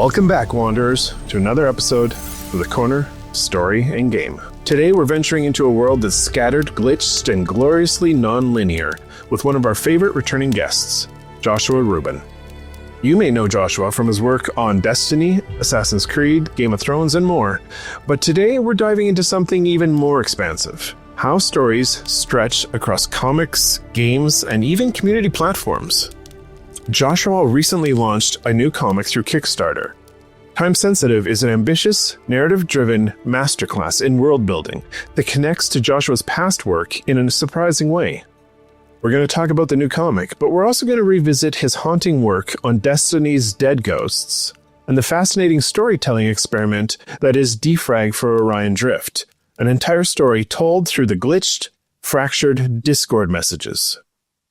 Welcome back, Wanderers, to another episode of The Corner, Story, and Game. Today we're venturing into a world that's scattered, glitched, and gloriously non-linear with one of our favorite returning guests, Joshua Rubin. You may know Joshua from his work on Destiny, Assassin's Creed, Game of Thrones, and more, but today we're diving into something even more expansive. How stories stretch across comics, games, and even community platforms. Joshua recently launched a new comic through Kickstarter. Time Sensitive is an ambitious, narrative-driven masterclass in world building that connects to Joshua's past work in a surprising way. We're going to talk about the new comic, but we're also going to revisit his haunting work on Destiny's Dead Ghosts and the fascinating storytelling experiment that is Defrag for Orion Drift, an entire story told through the glitched, fractured Discord messages.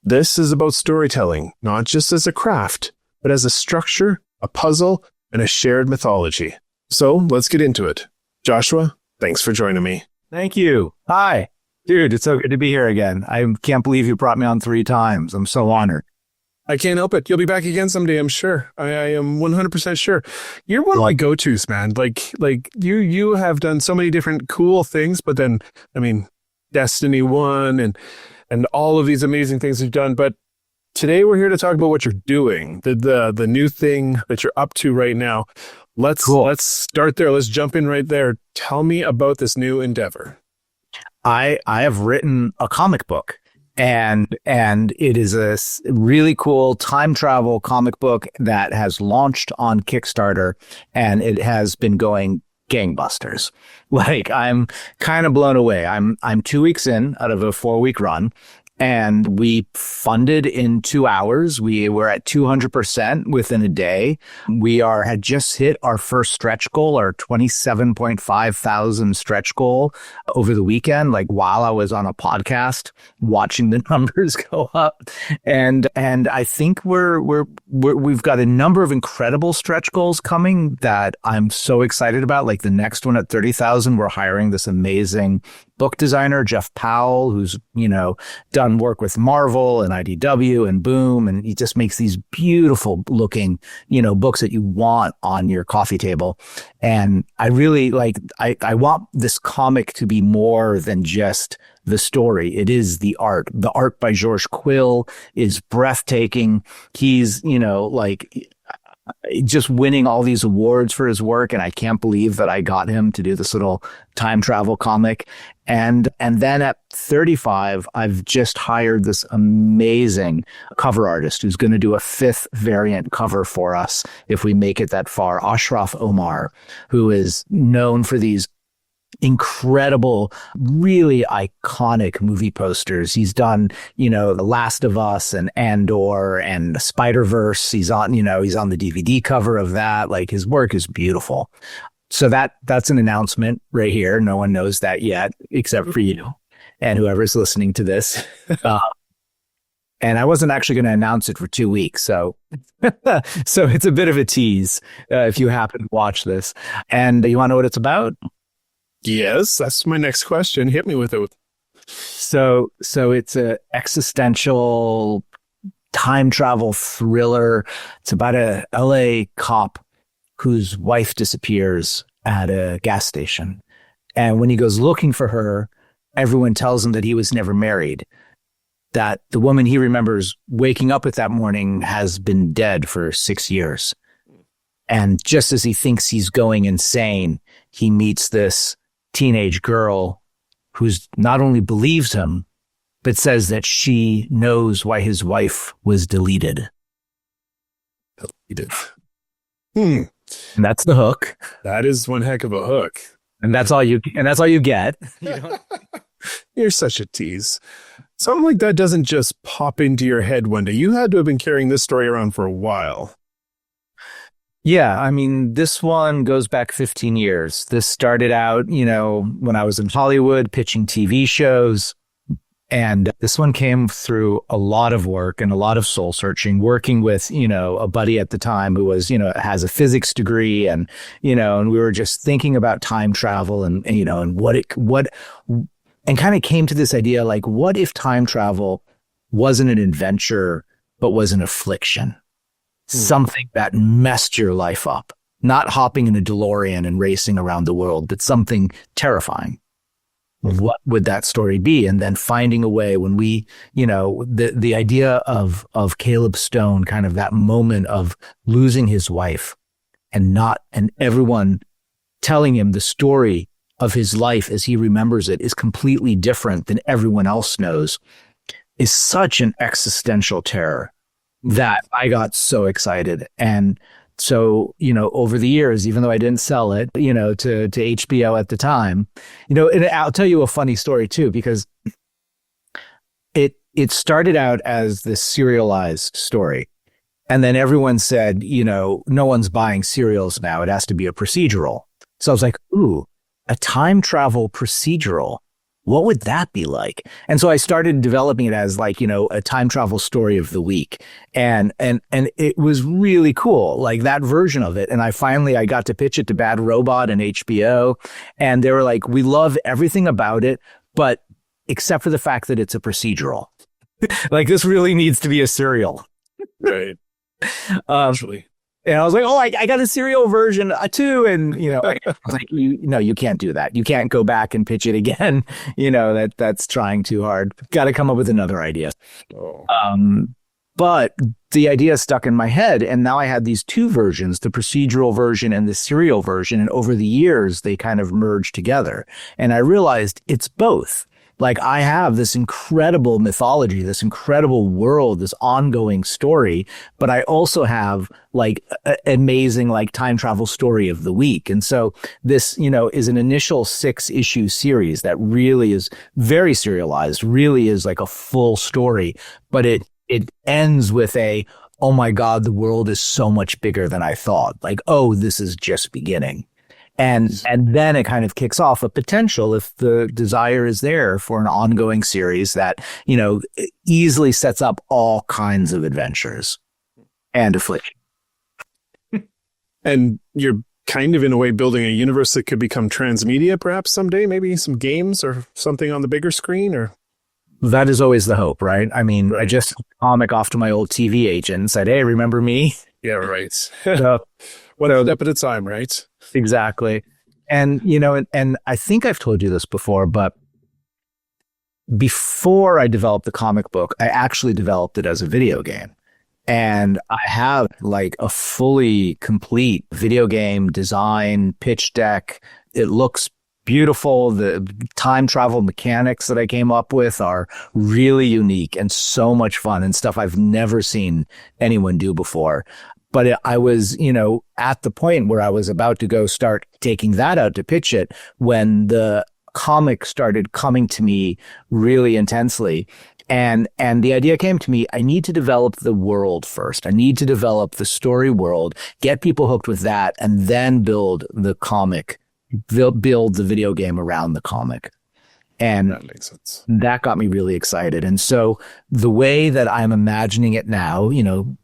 This is about storytelling, not just as a craft, but as a structure, a puzzle, and a shared mythology. So let's get into it. Joshua, thanks for joining me. Thank you. Hi. Dude, it's so good to be here again. I can't believe you brought me on 3 times. I'm so honored. I can't help it. You'll be back again someday, I'm sure. I am 100% sure. You're one of my go-tos, man. Like you have done so many different cool things, but then, Destiny 1 and all of these amazing things you've done. But today we're here to talk about what you're doing, the new thing that you're up to right now. Let's start there. Let's jump in right there. Tell me about this new endeavor. I have written a comic book, and it is a really cool time travel comic book that has launched on Kickstarter, and it has been going gangbusters. Like, I'm kind of blown away. I'm 2 weeks in out of a 4-week run, and we funded in 2 hours. We were at 200% within a day. We had just hit our first stretch goal, our 27.5 thousand stretch goal over the weekend, like while I was on a podcast watching the numbers go up. And I think we've got a number of incredible stretch goals coming that I'm so excited about. Like the next one at 30,000, we're hiring this amazing book designer, Jeff Powell, who's, done work with Marvel and IDW and Boom, and he just makes these beautiful looking, books that you want on your coffee table. And I really I want this comic to be more than just the story. It is the art. The art by George Quill is breathtaking. He's, just winning all these awards for his work, and I can't believe that I got him to do this little time travel comic. And then at 35, I've just hired this amazing cover artist who's going to do a 5th variant cover for us if we make it that far. Ashraf Omar, who is known for these incredible, really iconic movie posters. He's done, The Last of Us and Andor and Spider-Verse. He's on the DVD cover of that. Like, his work is beautiful. So that's an announcement right here. No one knows that yet, except for you and whoever's listening to this. And I wasn't actually going to announce it for 2 weeks. So it's a bit of a tease if you happen to watch this. And you want to know what it's about? Yes, that's my next question. Hit me with it. So it's a existential time travel thriller. It's about a LA cop whose wife disappears at a gas station. And when he goes looking for her, everyone tells him that he was never married, that the woman he remembers waking up with that morning has been dead for 6 years. And just as he thinks he's going insane, he meets this teenage girl who's not only believes him, but says that she knows why his wife was deleted. And that's the hook. That is one heck of a hook. And that's all you get. You're such a tease. Something like that doesn't just pop into your head one day. You had to have been carrying this story around for a while. Yeah, this one goes back 15 years. This started out, when I was in Hollywood pitching TV shows. And this one came through a lot of work and a lot of soul searching, working with, a buddy at the time who was, has a physics degree and we were just thinking about time travel and and kind of came to this idea, like, what if time travel wasn't an adventure, but was an affliction? Something that messed your life up. not hopping in a DeLorean and racing around the world, but something terrifying. What would that story be? And then finding a way when we, the idea of Caleb Stone, kind of that moment of losing his wife and everyone telling him the story of his life as he remembers it is completely different than everyone else knows, is such an existential terror that I got so excited. And so, over the years, even though I didn't sell it, to HBO at the time, and I'll tell you a funny story too, because it started out as this serialized story. And then everyone said, no one's buying serials now. It has to be a procedural. So I was like, ooh, a time travel procedural. What would that be like? And so I started developing it as like, a time travel story of the week. And it was really cool, like that version of it. And I got to pitch it to Bad Robot and HBO. And they were like, we love everything about it, but except for the fact that it's a procedural. Like, this really needs to be a serial. Right. Actually. And I was like, oh, I got a serial version too. And, I was like, you can't do that. You can't go back and pitch it again. That's trying too hard. Got to come up with another idea. Oh. But the idea stuck in my head. And now I had these two versions, the procedural version and the serial version. And over the years, they kind of merged together. And I realized it's both. Like, I have this incredible mythology, this incredible world, this ongoing story, but I also have like an amazing like time travel story of the week. And so this, is an initial 6-issue series that really is very serialized, really is like a full story, but it ends with oh my God, the world is so much bigger than I thought. Like, oh, this is just beginning. And then it kind of kicks off a potential, if the desire is there, for an ongoing series that, easily sets up all kinds of adventures and affliction. And you're kind of, in a way, building a universe that could become transmedia perhaps someday, maybe some games or something on the bigger screen, or... That is always the hope, right? I mean, right. I just comic off to my old TV agent and said, hey, remember me? Yeah, right. One step at a time, right? Exactly. And, and I think I've told you this before, but before I developed the comic book, I actually developed it as a video game. And I have like a fully complete video game design, pitch deck. It looks beautiful. The time travel mechanics that I came up with are really unique and so much fun and stuff I've never seen anyone do before. But I was, at the point where I was about to go start taking that out to pitch it when the comic started coming to me really intensely. And the idea came to me, I need to develop the world first. I need to develop the story world, get people hooked with that, and then build the comic, build the video game around the comic. And that makes sense. That got me really excited. And so the way that I'm imagining it now,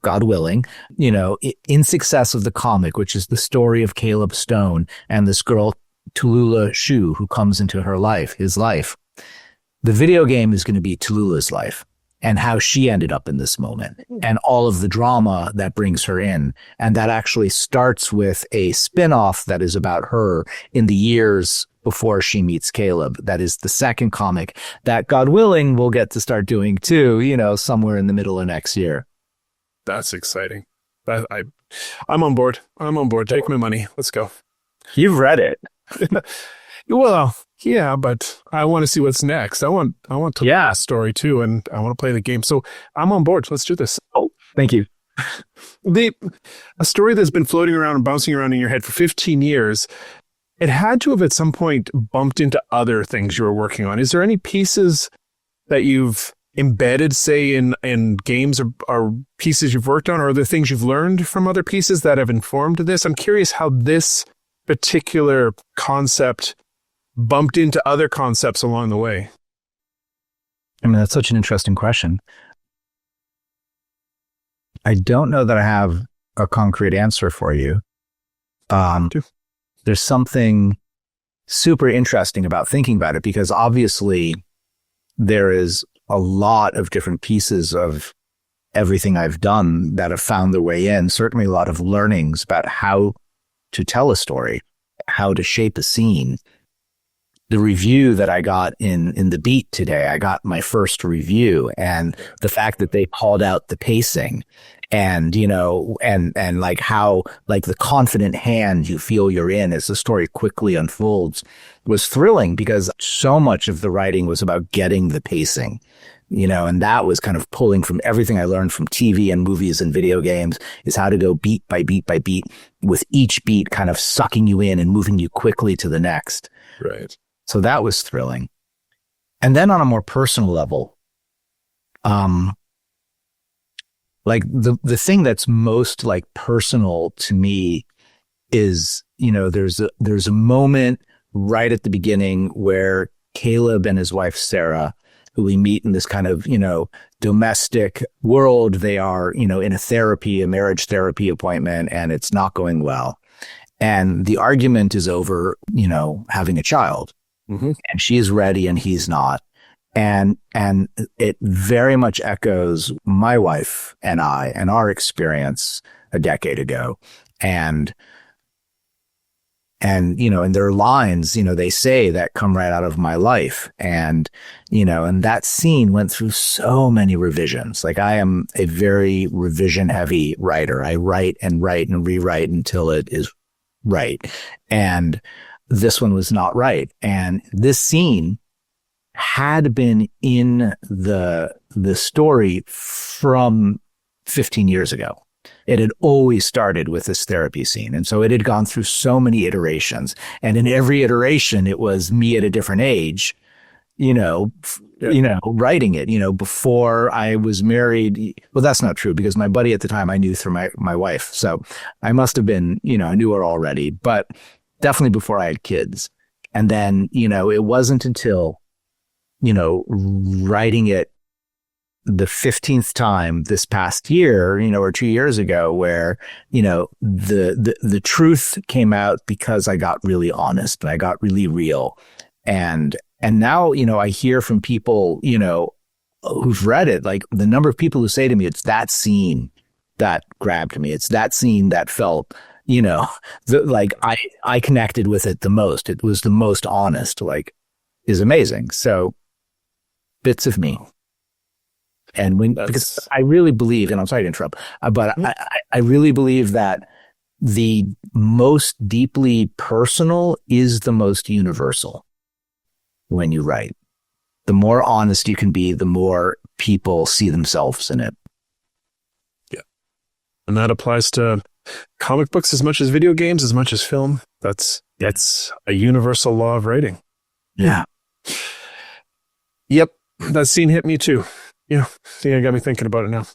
God willing, in success of the comic, which is the story of Caleb Stone and this girl, Tallulah Shu, who comes into his life, the video game is going to be Tallulah's life and how she ended up in this moment and all of the drama that brings her in. And that actually starts with a spin-off that is about her in the years before she meets Caleb. That is the second comic that, God willing, we'll get to start doing too, somewhere in the middle of next year. That's exciting. I'm on board. Take my money. Let's go. You've read it. Well, yeah, but I want to see what's next. I want to the story too, and I want to play the game. So I'm on board. Let's do this. Oh, thank you. A story that's been floating around and bouncing around in your head for 15 years. It had to have at some point bumped into other things you were working on. Is there any pieces that you've embedded, say, in games or pieces you've worked on, or are there things you've learned from other pieces that have informed this? I'm curious how this particular concept bumped into other concepts along the way. I mean, that's such an interesting question. I don't know that I have a concrete answer for you. There's something super interesting about thinking about it, because obviously there is a lot of different pieces of everything I've done that have found their way in. Certainly a lot of learnings about how tell a story, how to shape a scene. The review that I got in the Beat today, I got my first review, and the fact that they called out the pacing and, and like how, like the confident hand you feel you're in as the story quickly unfolds was thrilling, because so much of the writing was about getting the pacing, and that was kind of pulling from everything I learned from TV and movies and video games, is how to go beat by beat by beat, with each beat kind of sucking you in and moving you quickly to the next. Right. So that was thrilling. And then on a more personal level, like the thing that's most like personal to me is, there's a moment right at the beginning where Caleb and his wife, Sarah, who we meet in this kind of, domestic world, they are, in a marriage therapy appointment, and it's not going well. And the argument is over, having a child. Mm-hmm. And she's ready and he's not. And it very much echoes my wife and I and our experience a decade ago. And there are lines, they say that come right out of my life. And, and that scene went through so many revisions. Like, I am a very revision heavy writer. I write and rewrite until it is right. And this one was not right. And this scene had been in the story from 15 years ago. It had always started with this therapy scene. And so it had gone through so many iterations. And in every iteration, it was me at a different age, writing it, before I was married. Well, that's not true, because my buddy at the time I knew through my wife. So I must have been, I knew her already, but definitely before I had kids. And then, it wasn't until, writing it the 15th time this past year, or 2 years ago, where, the truth came out, because I got really honest and I got really real. And now, I hear from people, who've read it, like the number of people who say to me, it's that scene that grabbed me. It's that scene that felt, I connected with it the most. It was the most honest, is amazing. So bits of me. And because I really believe, and I'm sorry to interrupt, but I really believe that the most deeply personal is the most universal when you write. The more honest you can be, the more people see themselves in it. Yeah. And that applies to comic books as much as video games, as much as film. That's a universal law of writing. Yeah. Yep. That scene hit me too. Yeah. See, I got me thinking about it now.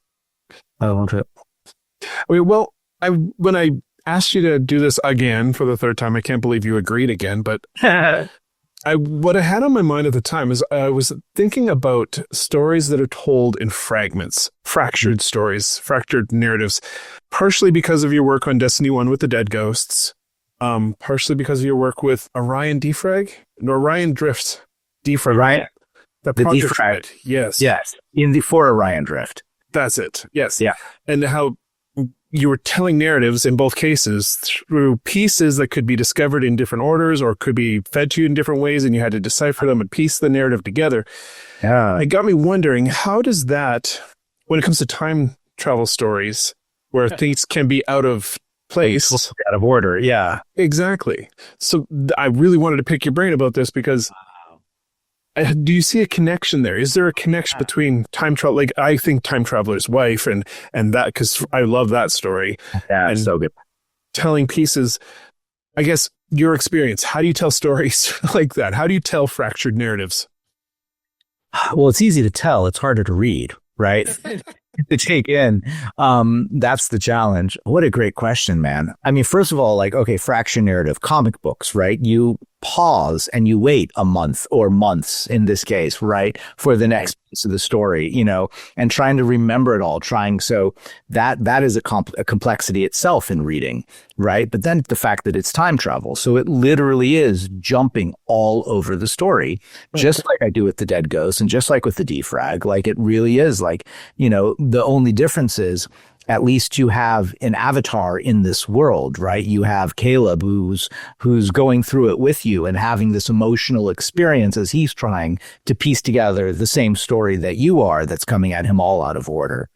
I want it. Okay, well, when I asked you to do this again for the third time, I can't believe you agreed again, but what I had on my mind at the time is I was thinking about stories that are told in fragments, fractured stories, fractured narratives, partially because of your work on Destiny 1 with the Dead Ghosts, partially because of your work with Orion Drift. Orion? The Defrag. Yes. Yes. For Orion Drift. That's it. Yes. Yeah. And how you were telling narratives in both cases through pieces that could be discovered in different orders or could be fed to you in different ways, and you had to decipher them and piece the narrative together. Yeah. It got me wondering, how does that, when it comes to time travel stories where things can be out of place, out of order? Yeah. Exactly. So I really wanted to pick your brain about this, because do you see a connection there? Is there a connection between time travel? Like, I think Time Traveler's Wife and that, because I love that story. Yeah, and so good. Telling pieces, I guess, your experience. How do you tell stories like that? How do you tell fractured narratives? Well, it's easy to tell. It's harder to read, right? To take in. That's the challenge. What a great question, man. I mean, first of all, fractured narrative, comic books, right? You pause and you wait a month or months in this case, right, for the next piece of the story, and trying to remember it all, so that is a complexity itself in reading, right? But then the fact that it's time travel, so it literally is jumping all over the story, just like I do with the Dead Ghost and just like with the Defrag. Like, it really is the only difference is, at least you have an avatar in this world, right? You have Caleb who's going through it with you and having this emotional experience as he's trying to piece together the same story that you are, that's coming at him all out of order.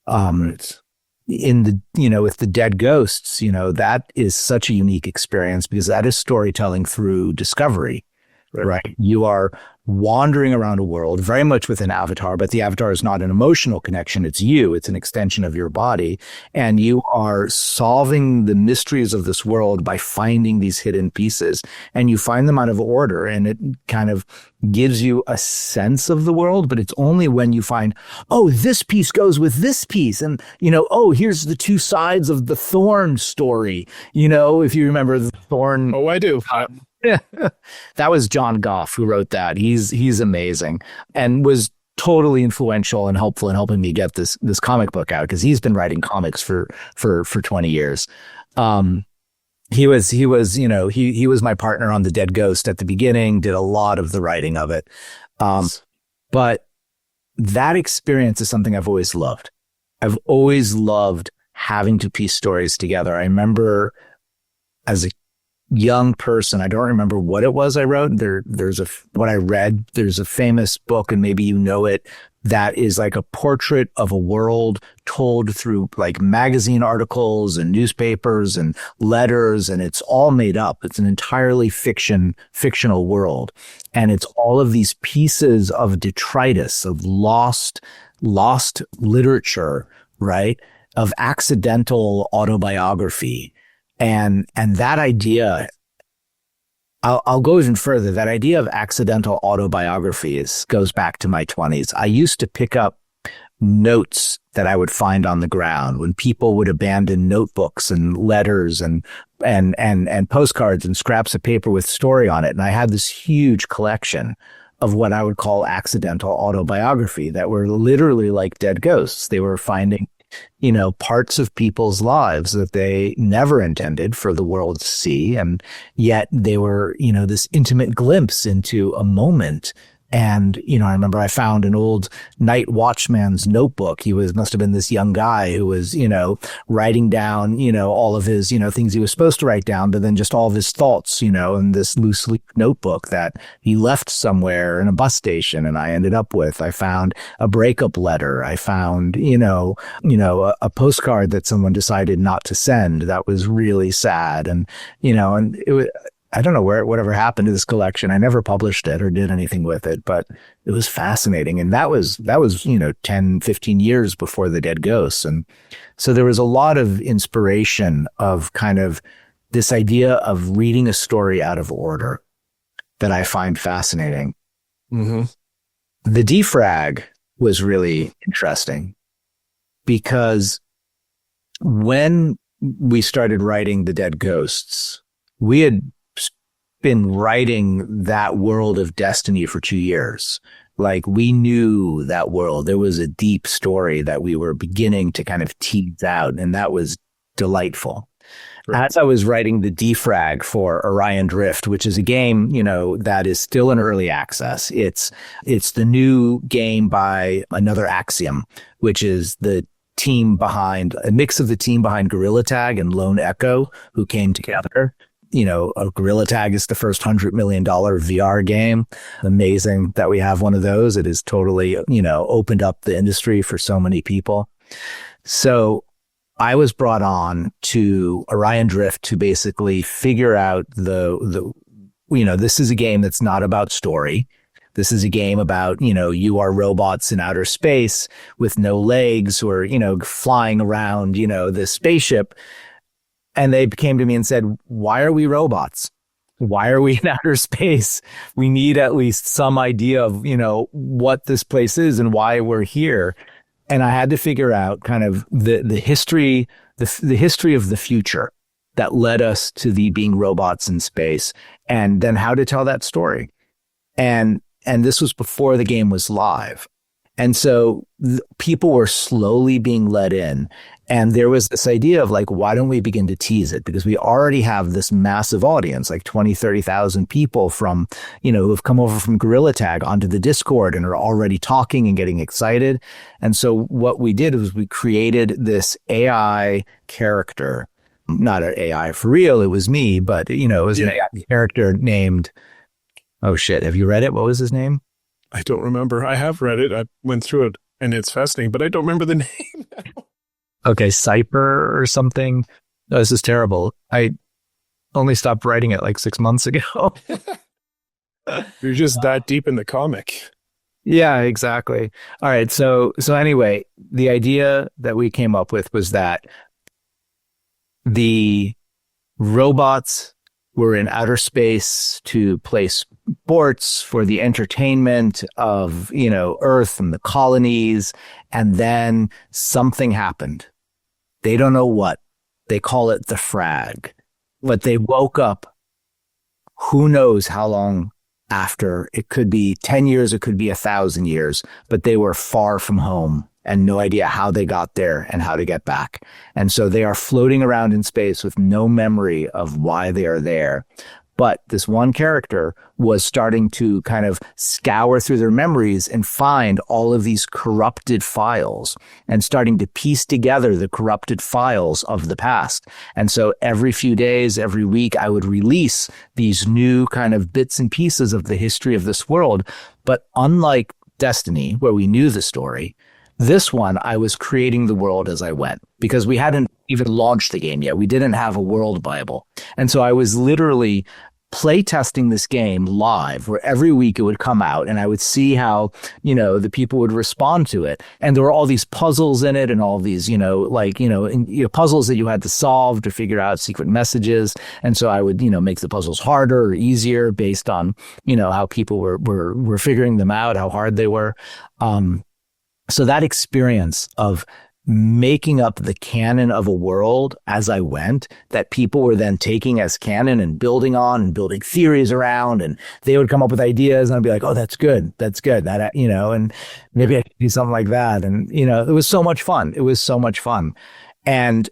In the, with the Dead Ghosts, that is such a unique experience because that is storytelling through discovery, right? You are wandering around a world very much with an avatar, but the avatar is not an emotional connection. It's you. It's an extension of your body. And you are solving the mysteries of this world by finding these hidden pieces, and you find them out of order. And it kind of gives you a sense of the world, but it's only when you find, oh, this piece goes with this piece. And, oh, here's the two sides of the Thorn story. If you remember the Thorn. Oh, I do. That was John Goff who wrote that. He's amazing and was totally influential and helpful in helping me get this comic book out, because he's been writing comics for 20 years. He was my partner on The Dead Ghost at the beginning, did a lot of the writing of it. But that experience is something I've always loved. I've always loved having to piece stories together. I remember as a young person, I don't remember what it was I wrote. What I read, there's a famous book, and maybe you know it, that is like a portrait of a world told through like magazine articles and newspapers and letters, and it's all made up. It's an entirely fictional world. And it's all of these pieces of detritus, of lost literature, right? Of accidental autobiography. And that idea, I'll go even further. That idea of accidental autobiographies goes back to my 20s. I used to pick up notes that I would find on the ground when people would abandon notebooks and letters and postcards and scraps of paper with story on it. And I had this huge collection of what I would call accidental autobiography that were literally like dead ghosts. They were finding parts of people's lives that they never intended for the world to see. And yet they were, this intimate glimpse into a moment. And, I remember I found an old night watchman's notebook. He must have been this young guy who was, writing down, all of his, things he was supposed to write down, but then just all of his thoughts, in this loose leaf notebook that he left somewhere in a bus station. And I ended up with, I found a breakup letter. I found, a postcard that someone decided not to send. That was really sad. And, and it was, I don't know whatever happened to this collection. I never published it or did anything with it, but it was fascinating. And that was, 10, 15 years before The Dead Ghosts. And so there was a lot of inspiration of kind of this idea of reading a story out of order that I find fascinating. Mm-hmm. The defrag was really interesting because when we started writing The Dead Ghosts, we had been writing that world of Destiny for 2 years. Like, we knew that world. There was a deep story that we were beginning to kind of tease out, and that was delightful. Right. As I was writing the defrag for Orion Drift, which is a game, that is still in early access. It's the new game by Another Axiom, which is the team behind, a mix of the team behind Gorilla Tag and Lone Echo, who came together. A Gorilla Tag is the first $100 million VR game. Amazing that we have one of those. It has totally, opened up the industry for so many people. So I was brought on to Orion Drift to basically figure out this is a game that's not about story. This is a game about, you are robots in outer space with no legs who are, flying around, this spaceship. And they came to me and said, why are we robots? Why are we in outer space? We need at least some idea of, what this place is and why we're here. And I had to figure out kind of the history of the future that led us to being robots in space, and then how to tell that story. And this was before the game was live. And so people were slowly being let in. And there was this idea of like, why don't we begin to tease it? Because we already have this massive audience, like 20, 30,000 people from, who have come over from Gorilla Tag onto the Discord and are already talking and getting excited. And so what we did was we created this AI character, not an AI for real. It was me, but, it was an AI character named, oh shit. Have you read it? What was his name? I don't remember. I have read it. I went through it and it's fascinating, but I don't remember the name now. Okay, Cyper or something. Oh, this is terrible. I only stopped writing it like 6 months ago. You're just that deep in the comic. Yeah, exactly. All right. So anyway, the idea that we came up with was that the robots were in outer space to place sports for the entertainment of, Earth and the colonies. And then something happened. They don't know what. They call it the frag. But they woke up, who knows how long after. It could be 10 years, it could be 1,000 years, but they were far from home and no idea how they got there and how to get back. And so they are floating around in space with no memory of why they are there. But this one character was starting to kind of scour through their memories and find all of these corrupted files and starting to piece together the corrupted files of the past. And so every few days, every week, I would release these new kind of bits and pieces of the history of this world. But unlike Destiny, where we knew the story, this one, I was creating the world as I went because we hadn't even launched the game yet. We didn't have a world Bible. And so I was literally play testing this game live where every week it would come out and I would see how, the people would respond to it. And there were all these puzzles in it and all these, puzzles that you had to solve to figure out secret messages. And so I would, make the puzzles harder or easier based on, how people were figuring them out, how hard they were. So that experience of making up the canon of a world as I went that people were then taking as canon and building on and building theories around, and they would come up with ideas and I'd be like, oh, that's good. That, and maybe I could do something like that. And, it was so much fun. And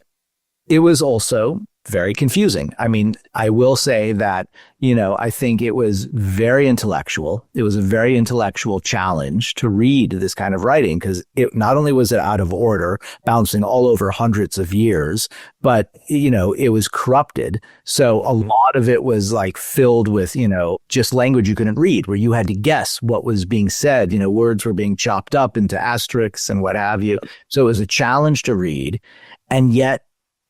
it was also very confusing. I mean, I will say that, I think it was very intellectual. It was a very intellectual challenge to read this kind of writing because it not only was it out of order, bouncing all over hundreds of years, but, it was corrupted. So a lot of it was like filled with, just language you couldn't read where you had to guess what was being said. Words were being chopped up into asterisks and what have you. So it was a challenge to read. And yet,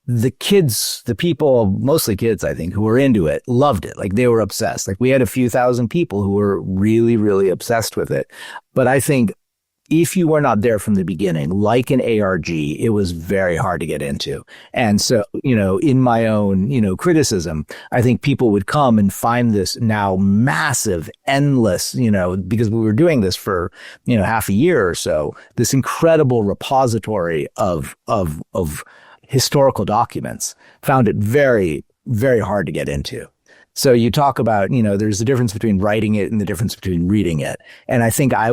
the kids, the people, mostly kids, I think, who were into it, loved it. Like they were obsessed. Like we had a few thousand people who were really, really obsessed with it. But I think if you were not there from the beginning, like an ARG, it was very hard to get into. And so, in my own, criticism, I think people would come and find this now massive, endless, because we were doing this for, half a year or so, this incredible repository of historical documents, found it very, very hard to get into. So you talk about, there's a difference between writing it and the difference between reading it. And I think I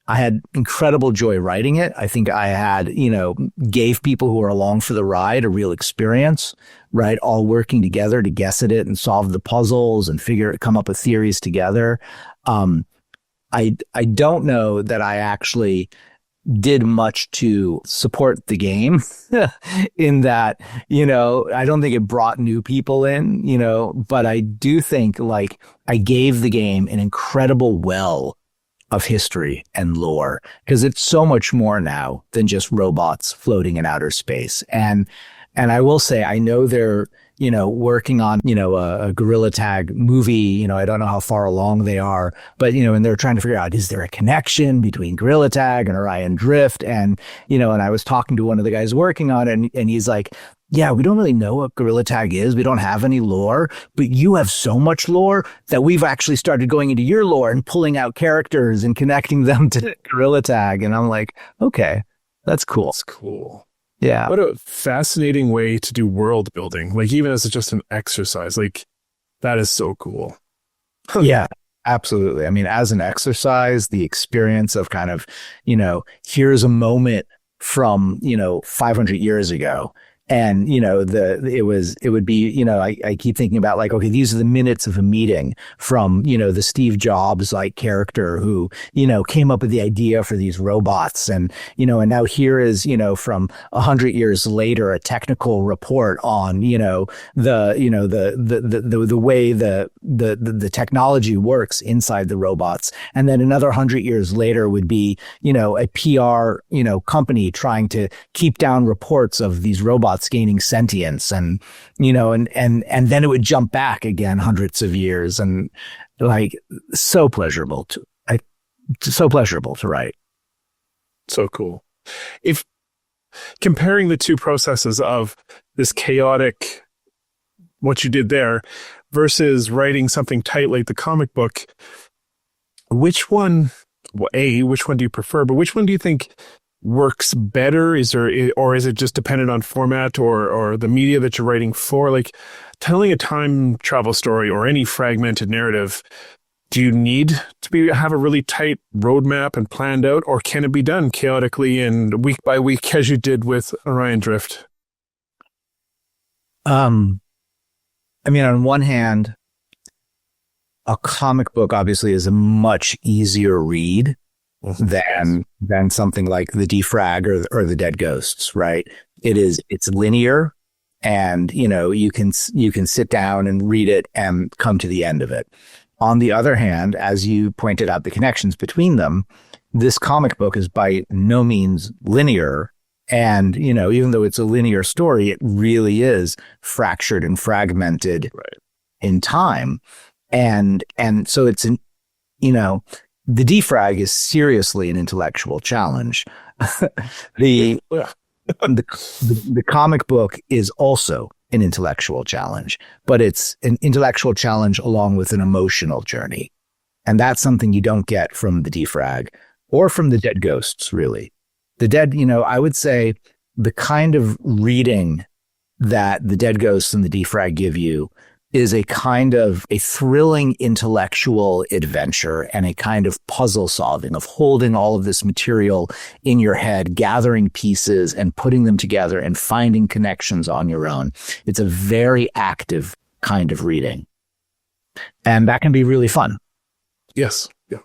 had incredible joy writing it. I think I had, gave people who were along for the ride a real experience, right? All working together to guess at it and solve the puzzles and come up with theories together. I don't know that I actually did much to support the game in that, I don't think it brought new people in, but I do think like I gave the game an incredible well of history and lore because it's so much more now than just robots floating in outer space. And I will say, I know they're, working on, a Gorilla Tag movie, I don't know how far along they are, but, and they're trying to figure out, is there a connection between Gorilla Tag and Orion Drift? And, and I was talking to one of the guys working on it and he's like, yeah, we don't really know what Gorilla Tag is. We don't have any lore, but you have so much lore that we've actually started going into your lore and pulling out characters and connecting them to Gorilla Tag. And I'm like, okay, that's cool. That's cool. Yeah. What a fascinating way to do world building. Like even as just an exercise, like that is so cool. Yeah. Absolutely. I mean, as an exercise, the experience of kind of, here's a moment from, 500 years ago. And, it would be, I keep thinking about like, okay, these are the minutes of a meeting from, the Steve Jobs like character who, came up with the idea for these robots. And, and now here is, from 100 years later, a technical report on, the way the technology works inside the robots. And then another 100 years later would be, a PR, company trying to keep down reports of these robots gaining sentience, and and then it would jump back again hundreds of years, and like so pleasurable to write. So cool. If comparing the two processes of this chaotic, what you did there versus writing something tight like the comic book, which one do you prefer, but which one do you think works better? Is it just dependent on format or the media that you're writing for? Like telling a time travel story or any fragmented narrative, do you need to have a really tight roadmap and planned out, or can it be done chaotically and week by week as you did with Orion Drift? I mean, on one hand, a comic book obviously is a much easier read than something like the Defrag or the Dead Ghosts, right? It's linear, and you can sit down and read it and come to the end of it. On the other hand, as you pointed out, the connections between them, this comic book is by no means linear, and even though it's a linear story, it really is fractured and fragmented in time, and so it's the defrag is seriously an intellectual challenge. The comic book is also an intellectual challenge, but it's an intellectual challenge along with an emotional journey. And that's something you don't get from the defrag or from the Dead Ghosts, really. The Dead, I would say the kind of reading that the Dead Ghosts and the defrag give you is a kind of a thrilling intellectual adventure and a kind of puzzle solving of holding all of this material in your head, gathering pieces and putting them together and finding connections on your own. It's a very active kind of reading. And that can be really fun. Yes. Yeah.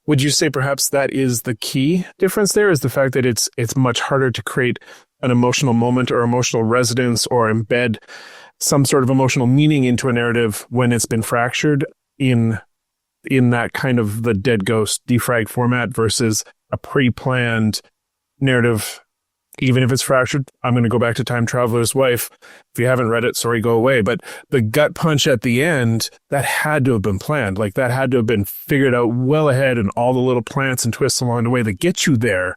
Would you say perhaps that is the key difference there, is the fact that it's much harder to create an emotional moment or emotional resonance or embed some sort of emotional meaning into a narrative when it's been fractured in that kind of the Dead Ghost defrag format versus a pre-planned narrative? Even if it's fractured, I'm going to go back to Time Traveler's Wife. If you haven't read it, sorry, go away. But the gut punch at the end, that had to have been planned. Like that had to have been figured out well ahead, and all the little plants and twists along the way that get you there.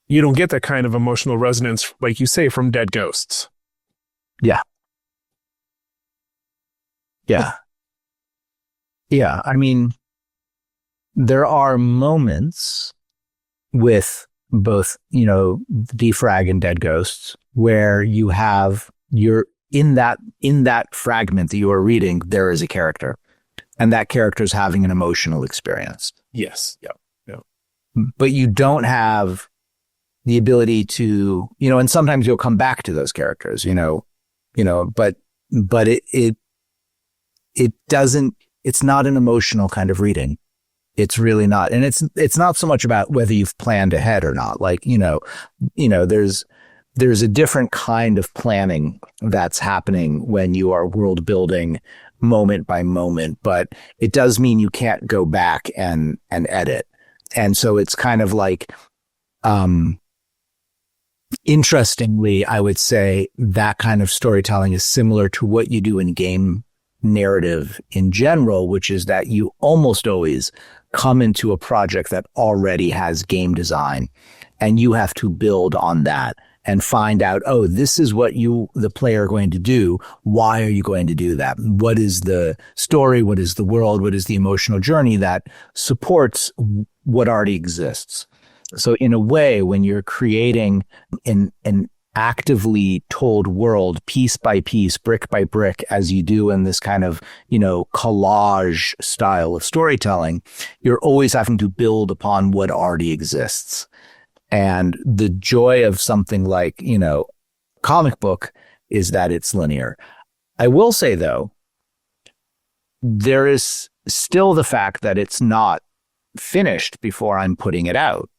You don't get that kind of emotional resonance, like you say, from Dead Ghosts. Yeah. Yeah. Yeah. I mean, there are moments with both, defrag and Dead Ghosts where you're in that fragment that you are reading, there is a character, and that character is having an emotional experience. Yes. Yeah. Yeah. But you don't have the ability to, and sometimes you'll come back to those characters, but it doesn't, it's not an emotional kind of reading. It's really not. And it's not so much about whether you've planned ahead or not. Like, there's a different kind of planning that's happening when you are world building moment by moment, but it does mean you can't go back and edit. And so it's kind of like, interestingly, I would say that kind of storytelling is similar to what you do in game narrative in general, which is that you almost always come into a project that already has game design, and you have to build on that and find out, oh, this is what the player, are going to do. Why are you going to do that? What is the story? What is the world? What is the emotional journey that supports what already exists? So in a way, when you're creating an actively told world piece by piece, brick by brick, as you do in this kind of, collage style of storytelling, you're always having to build upon what already exists. And the joy of something like, comic book is that it's linear. I will say, though, there is still the fact that it's not finished before I'm putting it out,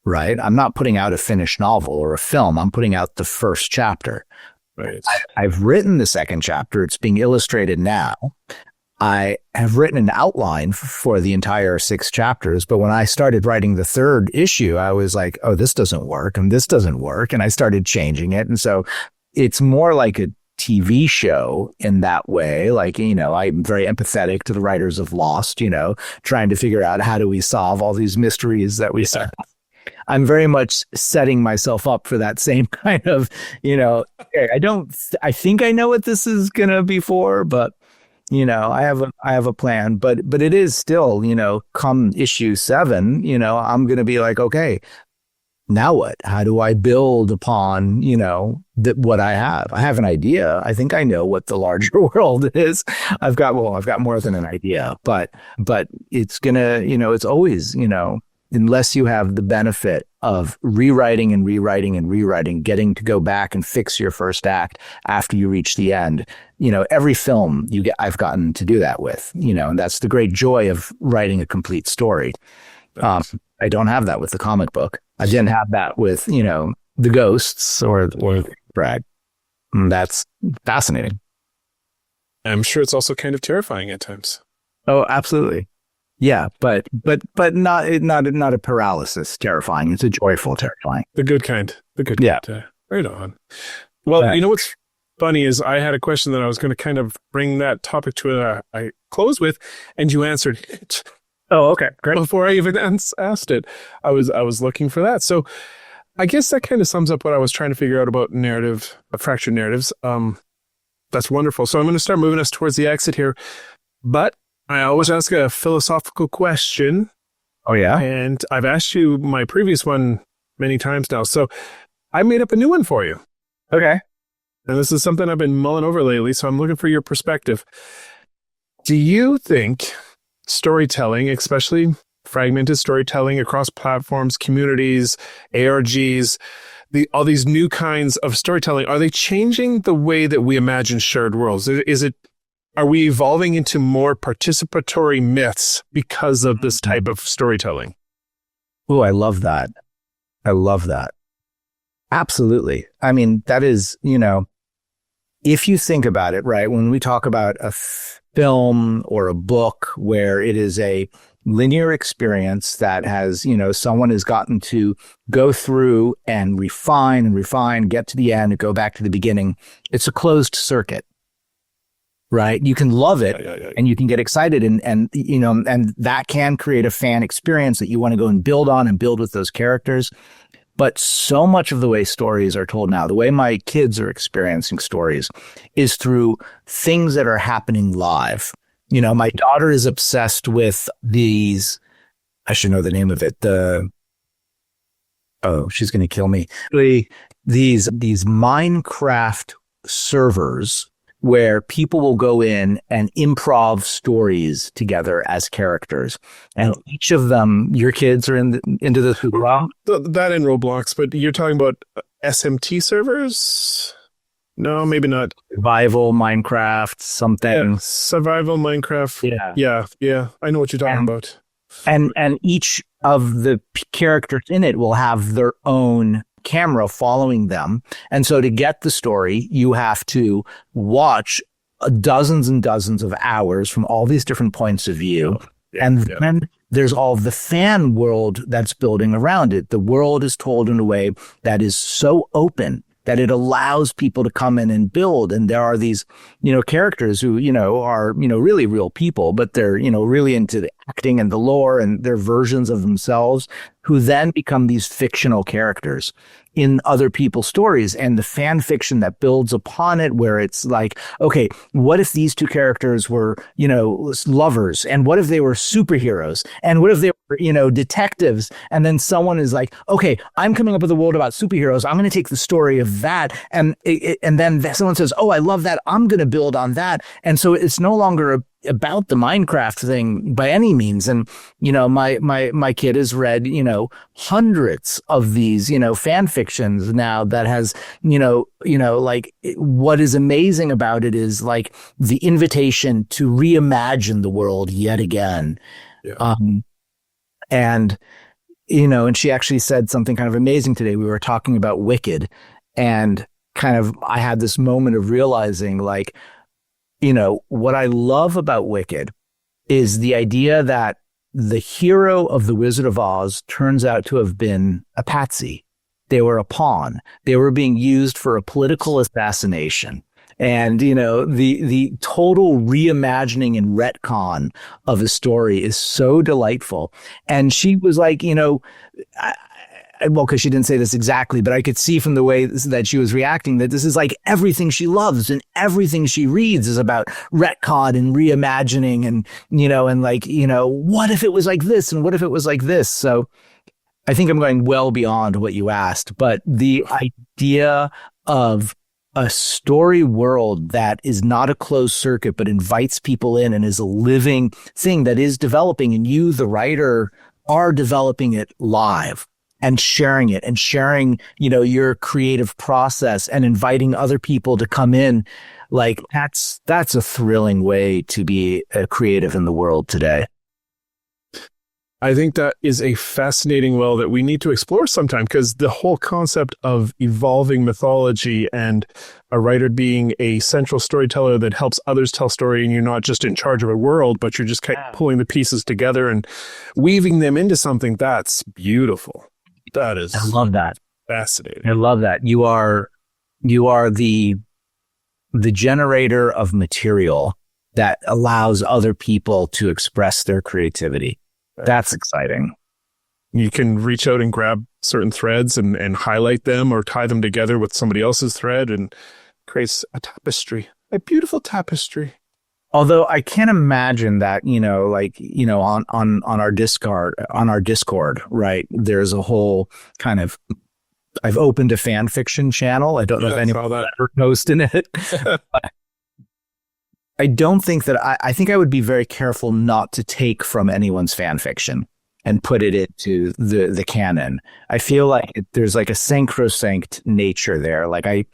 right? I'm not putting out a finished novel or a film. I'm putting out the first chapter. Right. I've written the second chapter. It's being illustrated now. I have written an outline for the entire 6 chapters, but when I started writing the third issue, I was like, oh, this doesn't work and this doesn't work. And I started changing it. And so it's more like a TV show in that way. Like, I'm very empathetic to the writers of Lost, trying to figure out how do we solve all these mysteries that we solve. I'm very much setting myself up for that same kind of, I think I know what this is going to be for, but I have a plan, but it is still, come issue 7, I'm going to be like, okay, now what? How do I build upon, what I have? I have an idea. I think I know what the larger world is. I've got more than an idea, but it's gonna, it's always, unless you have the benefit of rewriting and rewriting and rewriting, getting to go back and fix your first act after you reach the end. Every film I've gotten to do that with, and that's the great joy of writing a complete story. I don't have that with the comic book. I didn't have that with, the ghosts or Bragg. And that's fascinating. I'm sure it's also kind of terrifying at times. Oh, absolutely. Yeah, but not a paralysis terrifying. It's a joyful terrifying. The good kind. Yeah. Right on. Well, what's funny is I had a question that I was going to kind of bring that topic to a close with, and you answered it. Oh, okay, great. Before I even asked it, I was looking for that. So I guess that kind of sums up what I was trying to figure out about fractured narratives. That's wonderful. So I'm going to start moving us towards the exit here, but I always ask a philosophical question. Oh, yeah? And I've asked you my previous one many times now. So I made up a new one for you. Okay. And this is something I've been mulling over lately, so I'm looking for your perspective. Do you think storytelling, especially fragmented storytelling across platforms, communities, ARGs, all these new kinds of storytelling, are they changing the way that we imagine shared worlds? Are we evolving into more participatory myths because of this type of storytelling? Oh, I love that. Absolutely. I mean, that is, if you think about it, right, when we talk about a film or a book where it is a linear experience that has, someone has gotten to go through and refine, get to the end and go back to the beginning, it's a closed circuit. Right. You can love it and you can get excited and that can create a fan experience that you want to go and build on and build with those characters. But so much of the way stories are told now, the way my kids are experiencing stories is through things that are happening live. My daughter is obsessed with these, I should know the name of it. She's going to kill me. These Minecraft servers where people will go in and improv stories together as characters. And each of them, your kids are into this as well? That in Roblox, but you're talking about SMT servers? No, maybe not. Survival, Minecraft, something. Yeah, survival, Minecraft. Yeah. I know what you're talking about. And each of the characters in it will have their own camera following them. And so to get the story, you have to watch dozens and dozens of hours from all these different points of view. And then there's all of the fan world that's building around it. The world is told in a way that is so open that it allows people to come in and build. And there are these, characters who, are, really real people, but they're, really into the acting and the lore and their versions of themselves, who then become these fictional characters in other people's stories, and the fan fiction that builds upon it, where it's like, okay, what if these two characters were, lovers? And what if they were superheroes? And what if they were, detectives? And then someone is like, okay, I'm coming up with a world about superheroes. I'm going to take the story of that. And then someone says, oh, I love that. I'm going to build on that. And so it's no longer about the Minecraft thing by any means. And, my kid has read, hundreds of these, fan fictions now that has, like what is amazing about it is like the invitation to reimagine the world yet again. Yeah. And she actually said something kind of amazing today. We were talking about Wicked, and kind of, I had this moment of realizing like, what I love about Wicked is the idea that the hero of The Wizard of Oz turns out to have been a patsy. They were a pawn. They were being used for a political assassination. And, the total reimagining and retcon of a story is so delightful. And she was like, because she didn't say this exactly, but I could see from the way that she was reacting that this is like everything she loves, and everything she reads is about retcon and reimagining and, what if it was like this and what if it was like this? So I think I'm going well beyond what you asked, but the idea of a story world that is not a closed circuit, but invites people in and is a living thing that is developing, and you, the writer, are developing it live and sharing it and sharing, your creative process and inviting other people to come in. Like that's a thrilling way to be a creative in the world today. I think that is a fascinating well that we need to explore sometime, because the whole concept of evolving mythology and a writer being a central storyteller that helps others tell story, and you're not just in charge of a world, but you're just kind of pulling the pieces together and weaving them into something that's beautiful. That is, I love that. Fascinating. I love that. You are the generator of material that allows other people to express their creativity. That's exciting. You can reach out and grab certain threads and highlight them or tie them together with somebody else's thread and creates a tapestry, a beautiful tapestry. Although I can't imagine that, on our Discord, right? There's a whole kind of, I've opened a fan fiction channel. I don't know if anyone ever posted in it. I don't think that I think I would be very careful not to take from anyone's fan fiction and put it into the canon. I feel like there's like a sacrosanct nature there. Like I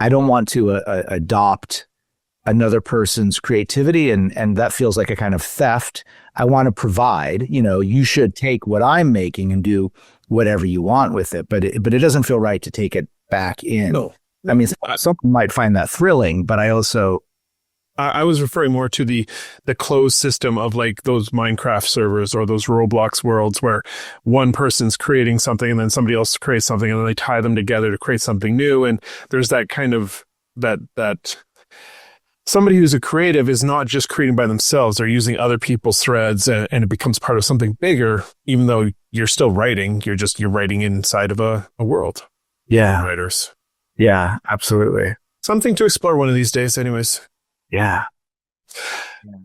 don't want to adopt another person's creativity, and that feels like a kind of theft. I want to provide, you should take what I'm making and do whatever you want with it, but it doesn't feel right to take it back in. No. I mean, some might find that thrilling, but I was referring more to the closed system of like those Minecraft servers or those Roblox worlds where one person's creating something and then somebody else creates something and then they tie them together to create something new. And there's that kind of that somebody who's a creative is not just creating by themselves. They're using other people's threads and it becomes part of something bigger, even though you're still writing. You're writing inside of a world. Yeah. Writers. Yeah, absolutely. Something to explore one of these days anyways. Yeah.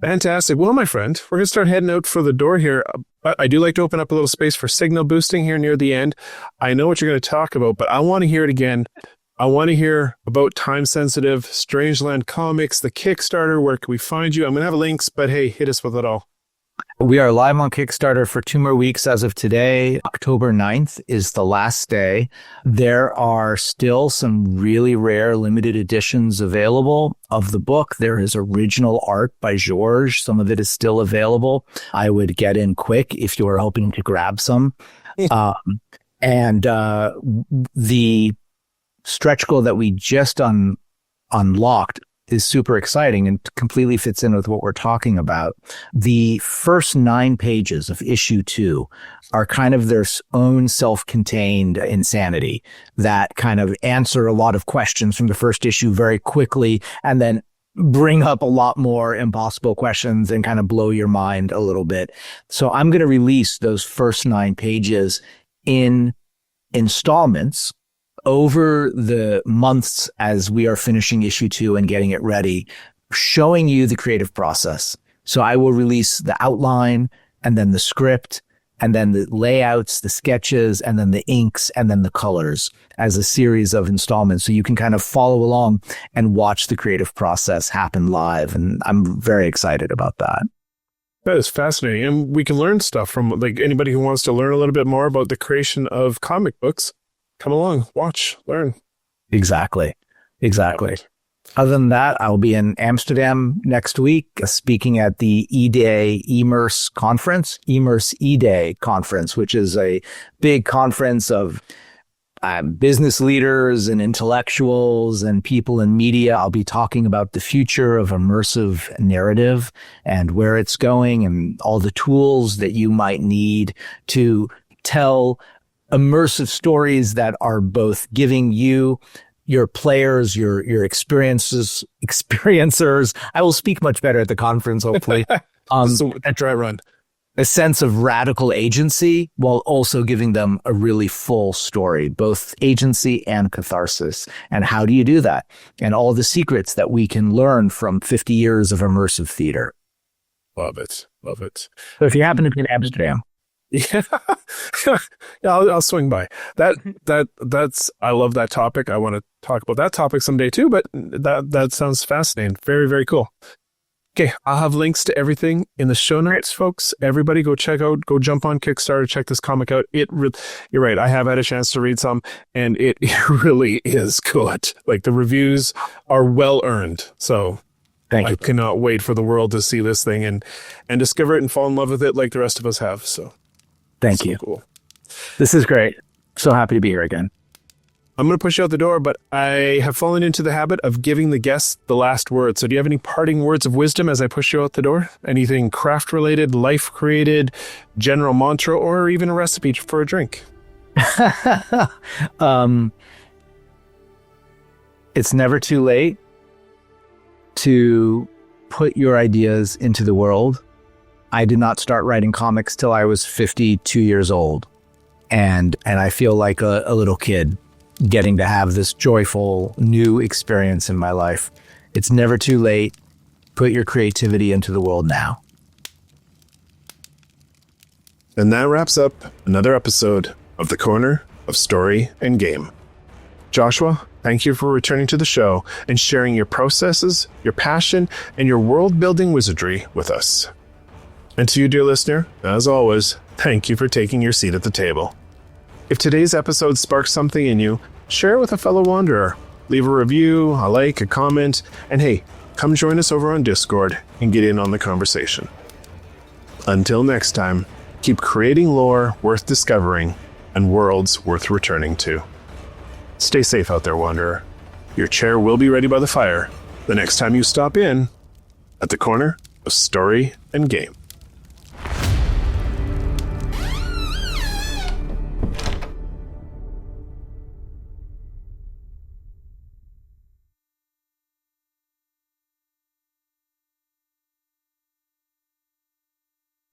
Fantastic. Well, my friend, we're going to start heading out for the door here. But I do like to open up a little space for signal boosting here near the end. I know what you're going to talk about, but I want to hear it again. I want to hear about Time Sensitive, Strangeland Comics, the Kickstarter. Where can we find you? I'm going to have links, but hey, hit us with it all. We are live on Kickstarter for 2 more weeks as of today. October 9th is the last day. There are still some really rare limited editions available of the book. There is original art by George. Some of it is still available. I would get in quick if you are hoping to grab some. And the stretch goal that we just unlocked is super exciting and completely fits in with what we're talking about. The first 9 pages of issue 2 are kind of their own self-contained insanity that kind of answer a lot of questions from the first issue very quickly and then bring up a lot more impossible questions and kind of blow your mind a little bit. So I'm going to release those first 9 pages in installments over the months as we are finishing issue 2 and getting it ready, showing you the creative process. So I will release the outline and then the script and then the layouts, the sketches, and then the inks, and then the colors as a series of installments. So you can kind of follow along and watch the creative process happen live. And I'm very excited about that. That is fascinating. And we can learn stuff from like anybody who wants to learn a little bit more about the creation of comic books. Come along, watch, learn. Exactly. Other than that, I'll be in Amsterdam next week speaking at the E-Day Immerse conference, Immerse E-Day conference, which is a big conference of business leaders and intellectuals and people in media. I'll be talking about the future of immersive narrative and where it's going and all the tools that you might need to tell immersive stories that are both giving you, your players, your experiencers. I will speak much better at the conference, hopefully. So a dry run. A sense of radical agency while also giving them a really full story, both agency and catharsis. And how do you do that? And all the secrets that we can learn from 50 years of immersive theater. Love it. So if you happen to be in Amsterdam, yeah, I'll swing by. That's I love that topic. I want to talk about that topic someday too, but that sounds fascinating. Very, very cool. Okay, I'll have links to everything in the show notes, folks. Everybody go jump on Kickstarter, check this comic out. You're right, I have had a chance to read some, and it really is good. Like, the reviews are well earned. So thank you. I cannot wait for the world to see this thing and discover it and fall in love with it like the rest of us have. So thank you. Cool. This is great. So happy to be here again. I'm going to push you out the door, but I have fallen into the habit of giving the guests the last word. So do you have any parting words of wisdom as I push you out the door? Anything craft related, life created, general mantra, or even a recipe for a drink? It's never too late to put your ideas into the world. I did not start writing comics till I was 52 years old. And I feel like a little kid getting to have this joyful new experience in my life. It's never too late. Put your creativity into the world now. And that wraps up another episode of The Corner of Story and Game. Joshua, thank you for returning to the show and sharing your processes, your passion, and your world-building wizardry with us. And to you, dear listener, as always, thank you for taking your seat at the table. If today's episode sparks something in you, share it with a fellow wanderer. Leave a review, a like, a comment, and hey, come join us over on Discord and get in on the conversation. Until next time, keep creating lore worth discovering and worlds worth returning to. Stay safe out there, wanderer. Your chair will be ready by the fire the next time you stop in at the Corner of Story and Game.